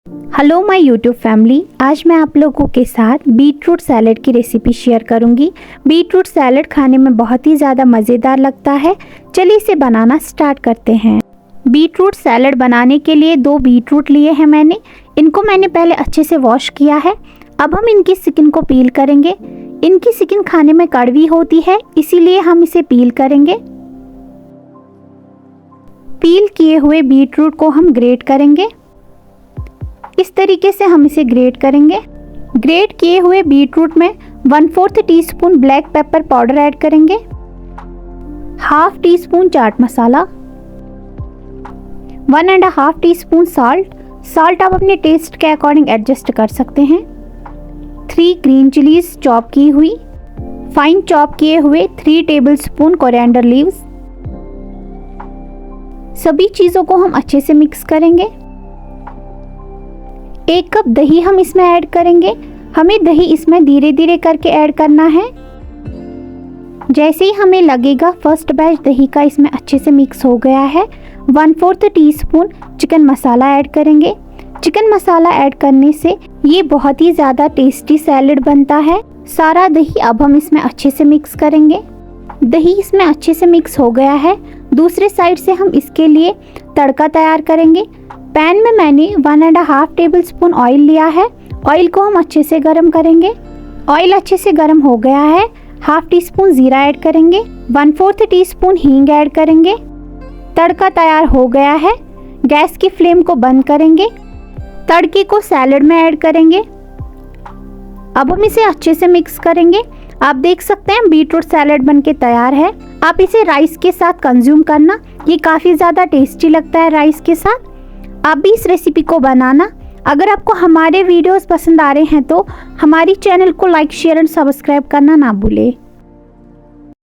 Hello my YouTube family, आज मैं आप लोगों के साथ बीटरूट सैलेड की रेसिपी शेयर करूंगी। बीटरूट सैलेड खाने में बहुत ही ज़्यादा मज़ेदार लगता है। चलिए इसे बनाना स्टार्ट करते हैं। बीटरूट सैलेड बनाने के लिए 2 बीटरूट लिए हैं मैंने। इनको मैंने पहले अच्छे से वॉश किया है। अब हम इनकी स्किन को पील करेंगे। इनकी स्किन खाने में कड़वी होती है, इसीलिए हम इसे पील करेंगे। पील किए हुए बीटरूट को हम ग्रेट करेंगे। इस तरीके से हम इसे ग्रेट करेंगे। ग्रेट किए हुए बीटरूट में 1/4 teaspoon black pepper powder add करेंगे, 1/2 teaspoon chaat masala, 1.5 teaspoon salt आप अपने टेस्ट के अकॉर्डिंग एडजस्ट कर सकते हैं। 3 ग्रीन चिलीज चॉप की हुई, फाइन चॉप किए हुए 3 टेबलस्पून कोरिएंडर लीव्स। सभी चीज़ों को हम अच्छे से मिक्स करेंगे। 1 कप दही हम इसमें ऐड करेंगे। हमें दही इसमें धीरे धीरे करके ऐड करना है। जैसे ही हमें लगेगा फर्स्ट बैच दही का इसमें अच्छे से मिक्स हो गया है, 1/4 टीस्पून चिकन मसाला ऐड करेंगे। चिकन मसाला ऐड करने से ये बहुत ही ज़्यादा टेस्टी सैलेड बनता है। सारा दही अब हम इसमें अच्छे से मिक्स करेंगे। दही इसमें अच्छे से मिक्स हो गया है। दूसरे साइड से हम इसके लिए तड़का तैयार करेंगे। पैन में मैंने 1.5 टेबलस्पून ऑयल लिया है। ऑयल को हम अच्छे से गर्म करेंगे। ऑयल अच्छे से गर्म हो गया है। 1/2 टीस्पून जीरा ऐड करेंगे, 1/4 टीस्पून हींग ऐड करेंगे। तड़का तैयार हो गया है। गैस की फ्लेम को बंद करेंगे। तड़के को सैलेड में ऐड करेंगे। अब हम इसे अच्छे से मिक्स करेंगे। आप देख सकते हैं बीटरूट सैलेड बनके तैयार है। आप इसे राइस के साथ कंज्यूम करना, ये काफ़ी ज़्यादा टेस्टी लगता है राइस के साथ। आप भी इस रेसिपी को बनाना। अगर आपको हमारे वीडियोस पसंद आ रहे हैं तो हमारी चैनल को लाइक, शेयर एंड सब्सक्राइब करना ना भूलें।